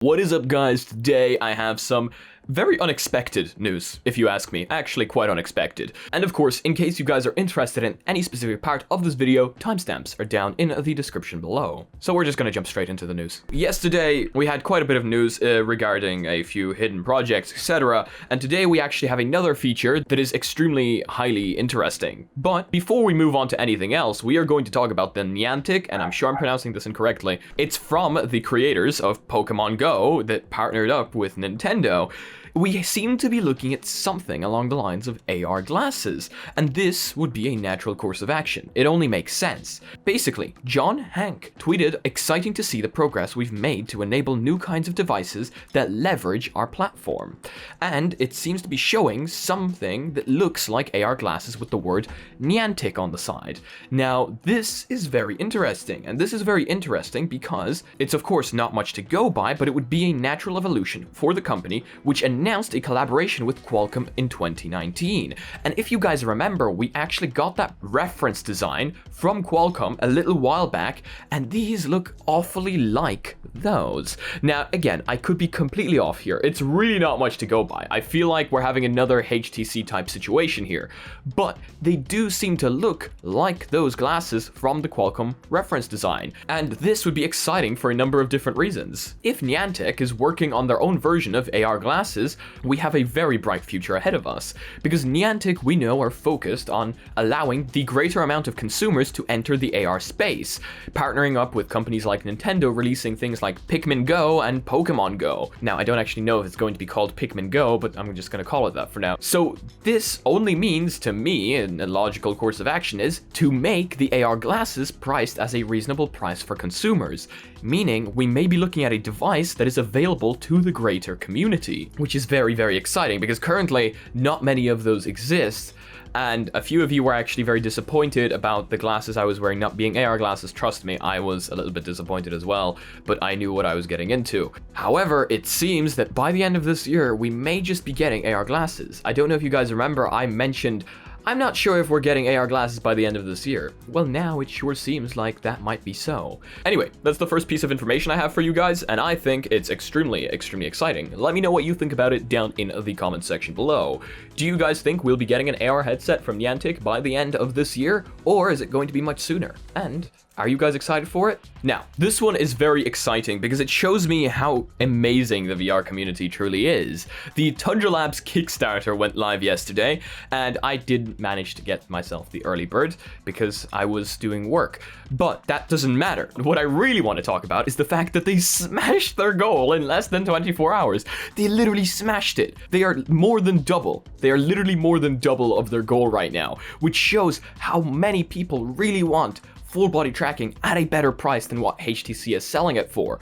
What is up, guys? Today I have some very unexpected news, if you ask me. Actually, quite unexpected. And of course, in case you guys are interested in any specific part of this video, timestamps are down in the description below. So we're just gonna jump straight into the news. Yesterday, we had quite a bit of news regarding a few hidden projects, etc. And today we actually have another feature that is extremely highly interesting. But before we move on to anything else, we are going to talk about the Niantic, and I'm sure I'm pronouncing this incorrectly. It's from the creators of Pokemon Go that partnered up with Nintendo. We seem to be looking at something along the lines of AR glasses, and this would be a natural course of action. It only makes sense. Basically, John Hank tweeted, "Exciting to see the progress we've made to enable new kinds of devices that leverage our platform." And it seems to be showing something that looks like AR glasses with the word Niantic on the side. Now, this is very interesting, and this is very interesting because it's of course not much to go by, but it would be a natural evolution for the company, which announced a collaboration with Qualcomm in 2019. And if you guys remember, we actually got that reference design from Qualcomm a little while back, and these look awfully like those. Now, again, I could be completely off here. It's really not much to go by. I feel like we're having another HTC type situation here, but they do seem to look like those glasses from the Qualcomm reference design. And this would be exciting for a number of different reasons. If Niantic is working on their own version of AR glasses, we have a very bright future ahead of us, because Niantic, we know, are focused on allowing the greater amount of consumers to enter the AR space, partnering up with companies like Nintendo, releasing things like Pikmin Go and Pokemon Go. Now, I don't actually know if it's going to be called Pikmin Go, but I'm just going to call it that for now. So this only means to me, and a logical course of action is to make the AR glasses priced as a reasonable price for consumers, meaning we may be looking at a device that is available to the greater community, which is very, very exciting because currently not many of those exist. And a few of you were actually very disappointed about the glasses I was wearing not being AR glasses. Trust me, I was a little bit disappointed as well, but I knew what I was getting into. However, it seems that by the end of this year, we may just be getting AR glasses. I don't know if you guys remember, I mentioned I'm not sure if we're getting AR glasses by the end of this year. Well, now it sure seems like that might be so. Anyway, that's the first piece of information I have for you guys, and I think it's extremely, extremely exciting. Let me know what you think about it down in the comment section below. Do you guys think we'll be getting an AR headset from Niantic by the end of this year, or is it going to be much sooner? And are you guys excited for it? Now, this one is very exciting because it shows me how amazing the VR community truly is. The Tundra Labs Kickstarter went live yesterday, and I did manage to get myself the early bird because I was doing work. But that doesn't matter. What I really want to talk about is the fact that they smashed their goal in less than 24 hours. They literally smashed it. They are more than double. They are literally more than double of their goal right now, which shows how many people really want full body tracking at a better price than what HTC is selling it for.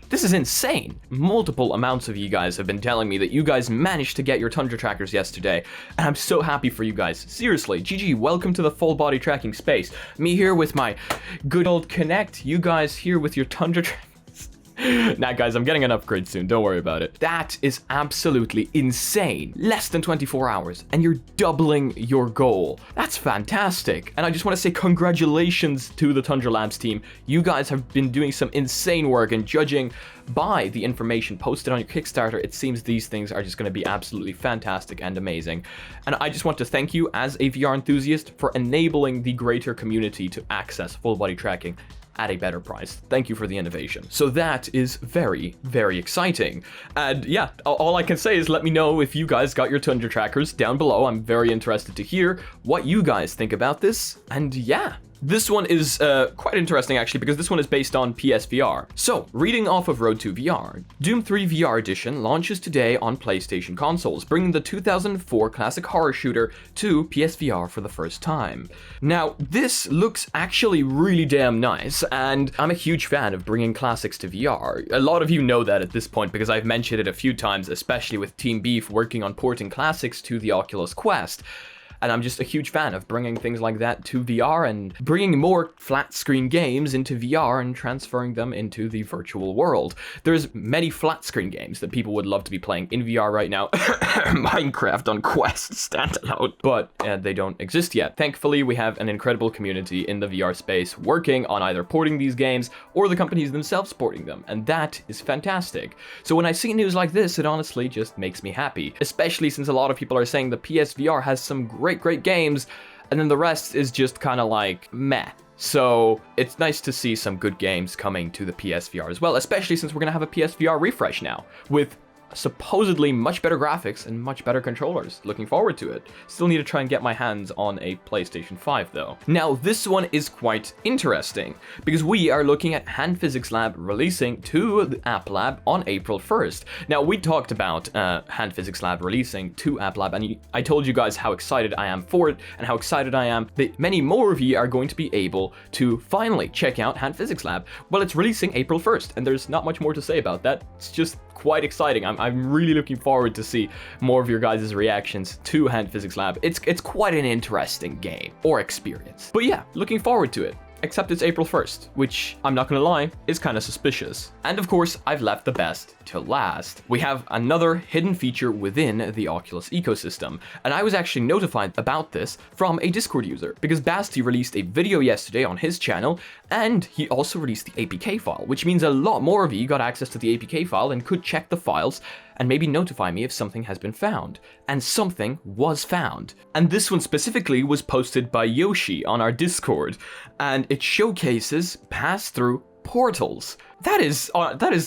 This is insane. Multiple amounts of you guys have been telling me that you guys managed to get your Tundra trackers yesterday, and I'm so happy for you guys. Seriously, GG, welcome to the full body tracking space. Me here with my good old Kinect, you guys here with your Tundra trackers. Nah, guys, I'm getting an upgrade soon. Don't worry about it. That is absolutely insane. Less than 24 hours, and you're doubling your goal. That's fantastic. And I just want to say congratulations to the Tundra Labs team. You guys have been doing some insane work, and judging by the information posted on your Kickstarter, it seems these things are just going to be absolutely fantastic and amazing. And I just want to thank you as a VR enthusiast for enabling the greater community to access full body tracking at a better price. Thank you for the innovation. So that is very, very exciting. And yeah, all I can say is let me know if you guys got your Tundra trackers down below. I'm very interested to hear what you guys think about this. And yeah, this one is quite interesting actually, because this one is based on PSVR. So, reading off of Road to VR, Doom 3 VR Edition launches today on PlayStation consoles, bringing the 2004 classic horror shooter to PSVR for the first time. Now, this looks actually really damn nice, and I'm a huge fan of bringing classics to VR. A lot of you know that at this point because I've mentioned it a few times, especially with Team Beef working on porting classics to the Oculus Quest. And I'm just a huge fan of bringing things like that to VR and bringing more flat screen games into VR and transferring them into the virtual world. There's many flat screen games that people would love to be playing in VR right now. Minecraft on Quest standalone. But they don't exist yet. Thankfully, we have an incredible community in the VR space working on either porting these games or the companies themselves porting them, and that is fantastic. So when I see news like this, it honestly just makes me happy, especially since a lot of people are saying the PSVR has some great games, and then the rest is just kind of like meh. So it's nice to see some good games coming to the PSVR as well, especially since we're going to have a PSVR refresh now with supposedly much better graphics and much better controllers. Looking forward to it. Still need to try and get my hands on a PlayStation 5 though. Now this one is quite interesting because we are looking at Hand Physics Lab releasing to the App Lab on April 1st. Now we talked about Hand Physics Lab releasing to App Lab, and I told you guys how excited I am for it and how excited I am that many more of you are going to be able to finally check out Hand Physics Lab. Well, it's releasing April 1st and there's not much more to say about that. It's just quite exciting. I'm really looking forward to see more of your guys' reactions to Hand Physics Lab. It's quite an interesting game or experience. But yeah, looking forward to it. Except it's April 1st, which, I'm not gonna lie, is kind of suspicious. And of course, I've left the best till last. We have another hidden feature within the Oculus ecosystem, and I was actually notified about this from a Discord user, because Basti released a video yesterday on his channel, and he also released the APK file, which means a lot more of you got access to the APK file and could check the files and maybe notify me if something has been found. And something was found. And this one specifically was posted by Yoshi on our Discord, and it showcases pass-through portals. That is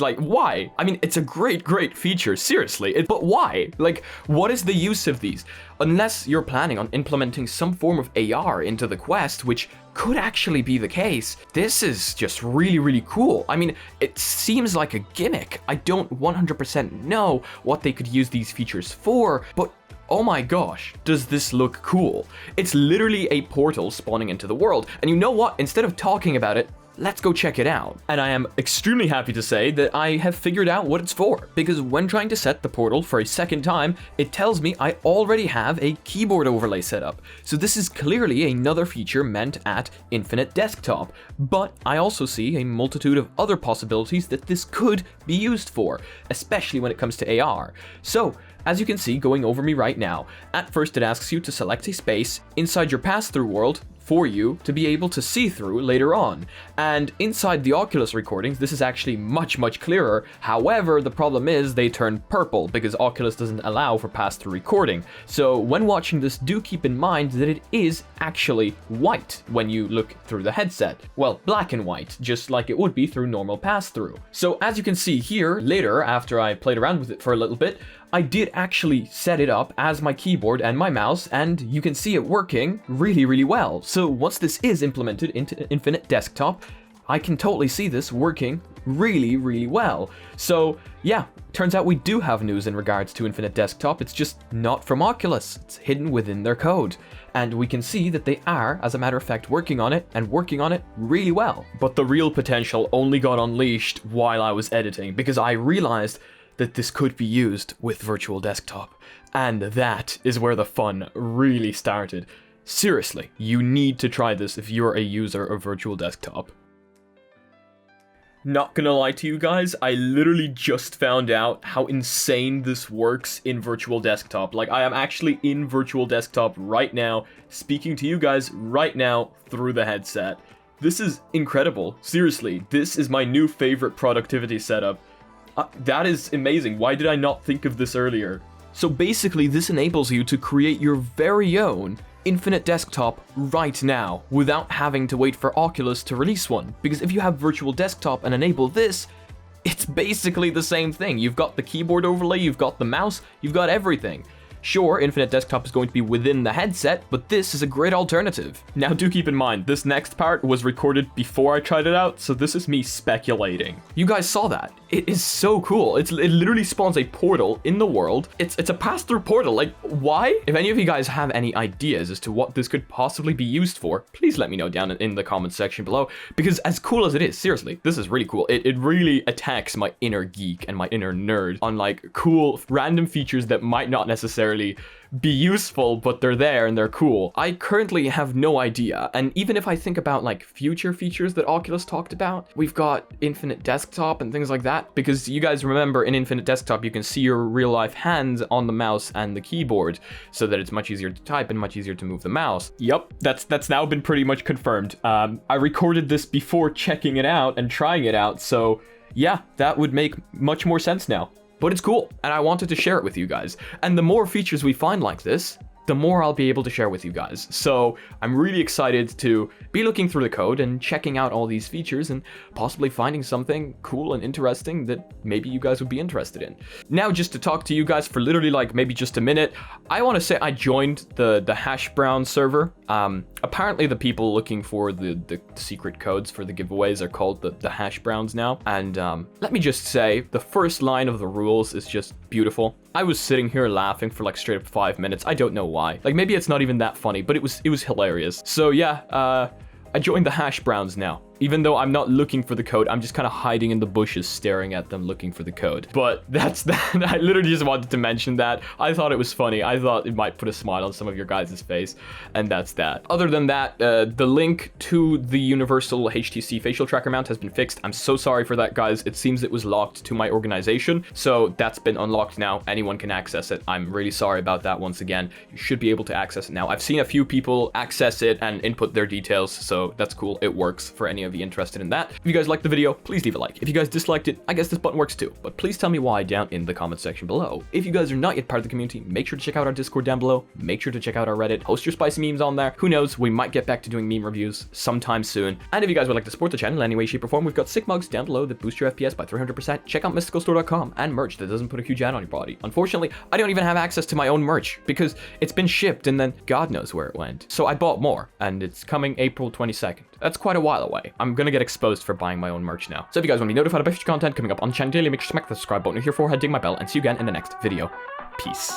like, why? I mean, it's a great feature, seriously, but why? Like, what is the use of these? Unless you're planning on implementing some form of AR into the Quest, which could actually be the case, this is just really cool. I mean, it seems like a gimmick. I don't 100% know what they could use these features for, but oh my gosh, does this look cool. It's literally a portal spawning into the world, and you know what? Instead of talking about it, let's go check it out. And I am extremely happy to say that I have figured out what it's for, because when trying to set the portal for a second time, it tells me I already have a keyboard overlay set up. So this is clearly another feature meant at Infinite Desktop, but I also see a multitude of other possibilities that this could be used for, especially when it comes to AR. So, as you can see going over me right now, at first it asks you to select a space inside your pass-through world for you to be able to see through later on. And inside the Oculus recordings, this is actually much clearer. However, the problem is they turn purple because Oculus doesn't allow for pass-through recording. So when watching this, do keep in mind that it is actually white when you look through the headset. Well, black and white, just like it would be through normal pass-through. So as you can see here, later, after I played around with it for a little bit, I did actually set it up as my keyboard and my mouse, and you can see it working really well. So once this is implemented into Infinite Desktop, I can totally see this working really well. So yeah, turns out we do have news in regards to Infinite Desktop. It's just not from Oculus. It's hidden within their code. And we can see that they are, as a matter of fact, working on it really well. But the real potential only got unleashed while I was editing, because I realized that this could be used with Virtual Desktop. And that is where the fun really started. Seriously, you need to try this if you're a user of Virtual Desktop. Not gonna lie to you guys, I literally just found out how insane this works in Virtual Desktop. Like, I am actually in Virtual Desktop right now, speaking to you guys right now through the headset. This is incredible. Seriously, this is my new favorite productivity setup. That is amazing. Why did I not think of this earlier? So basically, this enables you to create your very own Infinite Desktop right now without having to wait for Oculus to release one. Because if you have Virtual Desktop and enable this, it's basically the same thing. You've got the keyboard overlay, you've got the mouse, you've got everything. Sure, Infinite Desktop is going to be within the headset, but this is a great alternative. Now do keep in mind, this next part was recorded before I tried it out, so this is me speculating. You guys saw that. It is so cool. It literally spawns a portal in the world. It's a pass-through portal. Like, why? If any of you guys have any ideas as to what this could possibly be used for, please let me know down in the comments section below, because as cool as it is, seriously, this is really cool. It really attacks my inner geek and my inner nerd on like cool random features that might not necessarily necessarily be useful, but they're there and they're cool. I currently have no idea, and even if I think about like future features that Oculus talked about, we've got Infinite Desktop and things like that, because you guys remember in Infinite Desktop you can see your real life hands on the mouse and the keyboard, so that it's much easier to type and much easier to move the mouse. Yep, that's now been pretty much confirmed. I recorded this before checking it out and trying it out, so yeah, that would make much more sense now. But it's cool, and I wanted to share it with you guys. And the more features we find like this, the more I'll be able to share with you guys. So I'm really excited to be looking through the code and checking out all these features and possibly finding something cool and interesting that maybe you guys would be interested in. Now, just to talk to you guys for literally like maybe just a minute, I want to say I joined the hash brown server. Apparently the people looking for the secret codes for the giveaways are called the hash browns now. And let me just say, the first line of the rules is just beautiful. I was sitting here laughing for like straight up 5 minutes. I don't know why. Like, maybe it's not even that funny, but it was hilarious. So yeah, I joined the hash browns now. Even though I'm not looking for the code, I'm just kind of hiding in the bushes, staring at them, looking for the code. But that's that. I literally just wanted to mention that. I thought it was funny. I thought it might put a smile on some of your guys' face, and that's that. Other than that, the link to the universal HTC facial tracker mount has been fixed. I'm so sorry for that, guys. It seems it was locked to my organization, so that's been unlocked now. Anyone can access it. I'm really sorry about that once again. You should be able to access it now. I've seen a few people access it and input their details, so that's cool. It works for any of you interested in that. If you guys liked the video, please leave a like. If you guys disliked it, I guess this button works too, but please tell me why down in the comment section below. If you guys are not yet part of the community, make sure to check out our Discord down below. Make sure to check out our Reddit. Post your spicy memes on there. Who knows, we might get back to doing meme reviews sometime soon. And if you guys would like to support the channel in any way, shape, or form, we've got sick mugs down below that boost your FPS by 300%. Check out mysticalstore.com and merch that doesn't put a huge ad on your body. Unfortunately, I don't even have access to my own merch because it's been shipped and then God knows where it went. So I bought more, and it's coming April 22nd. That's quite a while away. I'm gonna get exposed for buying my own merch now. So if you guys want to be notified about future content coming up on the channel daily, make sure to smack the subscribe button if you're here for, ding my bell, and see you again in the next video. Peace.